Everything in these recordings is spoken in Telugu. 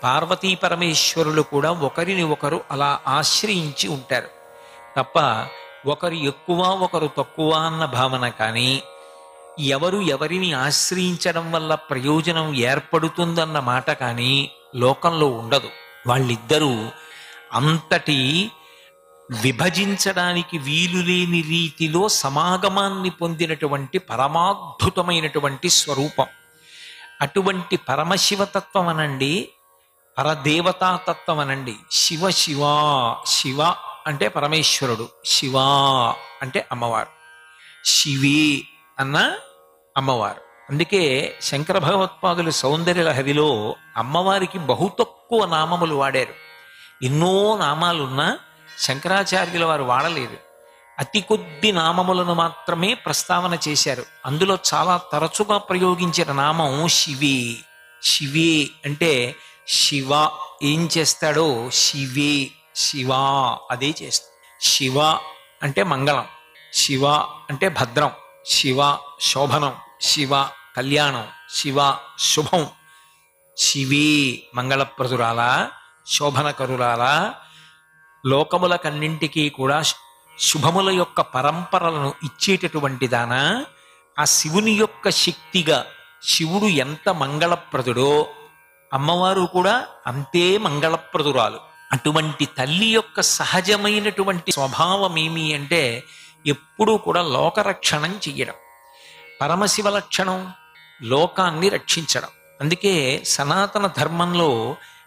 పార్వతీ పరమేశ్వరులు కూడా ఒకరిని ఒకరు అలా ఆశ్రయించి ఉంటారు తప్ప ఒకరు ఎక్కువ ఒకరు తక్కువ అన్న భావన కానీ ఎవరు ఎవరిని ఆశ్రయించడం వల్ల ప్రయోజనం ఏర్పడుతుందన్న మాట కానీ లోకంలో ఉండదు. వాళ్ళిద్దరూ అంతటి విభజించడానికి వీలులేని రీతిలో సమాగమాన్ని పొందినటువంటి పరమాద్భుతమైనటువంటి స్వరూపం. అటువంటి పరమశివతత్వం అనండి, పరదేవతాతత్వం అనండి. శివ శివ, శివ అంటే పరమేశ్వరుడు, శివ అంటే అమ్మవారు, శివే అన్న అమ్మవారు. అందుకే శంకర భగవత్పాదులు సౌందర్య లహరిలో అమ్మవారికి బహు తక్కువ నామములు వాడారు. ఎన్నో నామాలున్నా శంకరాచార్యుల వారు వాడలేదు. అతి కొద్ది నామములను మాత్రమే ప్రస్తావన చేశారు. అందులో చాలా తరచుగా ప్రయోగించిన నామం శివే. శివే అంటే శివ ఏం చేస్తాడో శివే, శివ అదే చేస్తాడు. శివ అంటే మంగళం, శివ అంటే భద్రం, శివ శోభనం, శివ కళ్యాణం, శివ శుభం. శివే మంగళప్రదురాలా, శోభనకరురాలా, లోకములకన్నింటికీ కూడా శుభముల యొక్క పరంపరలను ఇచ్చేటటువంటి దానా, ఆ శివుని యొక్క శక్తిగా శివుడు ఎంత మంగళప్రదుడో అమ్మవారు కూడా అంతే మంగళప్రదురాలు. అటువంటి తల్లి యొక్క సహజమైనటువంటి స్వభావం ఏమి అంటే ఎప్పుడూ కూడా లోకరక్షణం చెయ్యడం. పరమశివ లక్షణం లోకాన్ని రక్షించడం. అందుకే సనాతన ధర్మంలో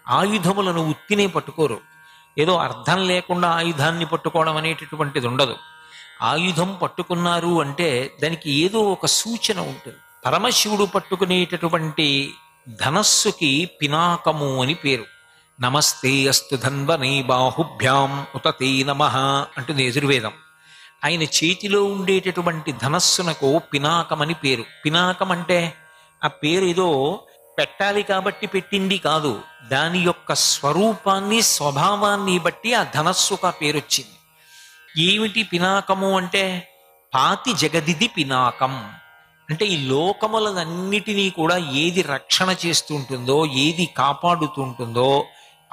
ఆయుధములను ఉత్తినే పట్టుకోరు. ఏదో అర్థం లేకుండా ఆయుధాన్ని పట్టుకోవడం అనేటటువంటిది ఉండదు. ఆయుధం పట్టుకున్నారు అంటే దానికి ఏదో ఒక సూచన ఉంటుంది. పరమశివుడు పట్టుకునేటటువంటి ధనస్సుకి పినాకము అని పేరు. నమస్తే అస్తు ధన్వనే బాహుభ్యాం ఉతతే నమః అంటుంది యజుర్వేదం. ఆయన చేతిలో ఉండేటటువంటి ధనస్సునకు పినాకమని పేరు. పినాకం అంటే ఆ పేరు ఏదో పెట్టాలి కాబట్టి పెట్టింది కాదు, దాని యొక్క స్వరూపాన్ని స్వభావాన్ని బట్టి ఆ ధనస్సుకు ఆ పేరు వచ్చింది. ఏమిటి పినాకము అంటే పాతి జగదిది పినాకం అంటే ఈ లోకములన్నిటినీ కూడా ఏది రక్షణ చేస్తూ ఉంటుందో, ఏది కాపాడుతూ ఉంటుందో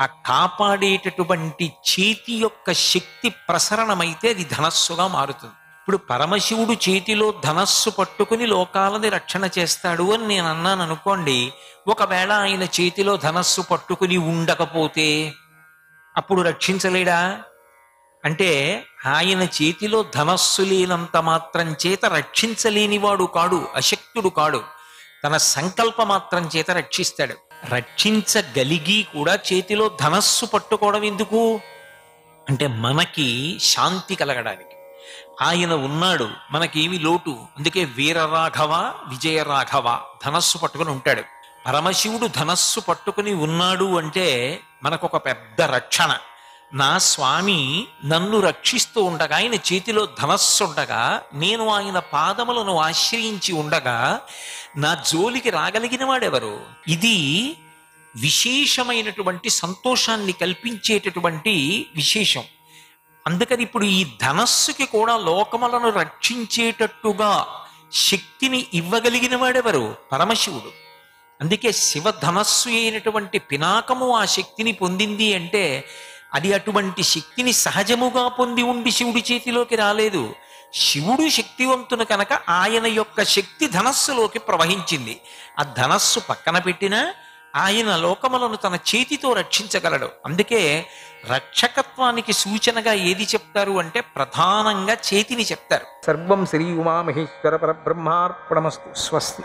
ఆ కాపాడేటటువంటి చేతి యొక్క శక్తి ప్రసరణమైతే అది ధనస్సుగా మారుతుంది. ఇప్పుడు పరమశివుడు చేతిలో ధనస్సు పట్టుకుని లోకాలని రక్షణ చేస్తాడు అని నేను అన్నాను అనుకోండి. ఒకవేళ ఆయన చేతిలో ధనస్సు పట్టుకుని ఉండకపోతే అప్పుడు రక్షించలేడా? అంటే ఆయన చేతిలో ధనస్సు లేనంత మాత్రం చేత రక్షించలేనివాడు కాడు, అశక్తుడు కాడు. తన సంకల్ప మాత్రం చేత రక్షిస్తాడు. రక్షించగలిగి కూడా చేతిలో ధనస్సు పట్టుకోవడం ఎందుకు అంటే మనకి శాంతి కలగడానికి. ఆయన ఉన్నాడు, మనకేమి లోటు. అందుకే వీరరాఘవ విజయరాఘవ ధనస్సు పట్టుకుని ఉంటాడు. పరమశివుడు ధనస్సు పట్టుకుని ఉన్నాడు అంటే మనకొక పెద్ద రక్షణ. నా స్వామి నన్ను రక్షిస్తూ ఉండగా, ఆయన చేతిలో ధనస్సు ఉండగా, నేను ఆయన పాదములను ఆశ్రయించి ఉండగా నా జోలికి రాగలిగిన వాడెవరు? ఇది విశేషమైనటువంటి సంతోషాన్ని కల్పించేటటువంటి విశేషం. అందుకని ఇప్పుడు ఈ ధనస్సుకి కూడా లోకములను రక్షించేటట్టుగా శక్తిని ఇవ్వగలిగిన వాడెవరు? పరమశివుడు. అందుకే శివధనస్సు అయినటువంటి పినాకము ఆ శక్తిని పొందింది అంటే అది అటువంటి శక్తిని సహజముగా పొంది ఉండి శివుడి చేతిలోకి రాలేదు. శివుడు శక్తివంతును కనుక ఆయన యొక్క శక్తి ధనస్సులోకి ప్రవహించింది. ఆ ధనస్సు పక్కన పెట్టినా ఆయన లోకములను తన చేతితో రక్షించగలడు. అందుకే రక్షకత్వానికి సూచనగా ఏది చెప్తారు అంటే ప్రధానంగా చేతిని చెప్తారు. సర్వం శ్రీ ఉమామహేశ్వర పరబ్రహ్మార్పణమస్తు. స్వస్తి.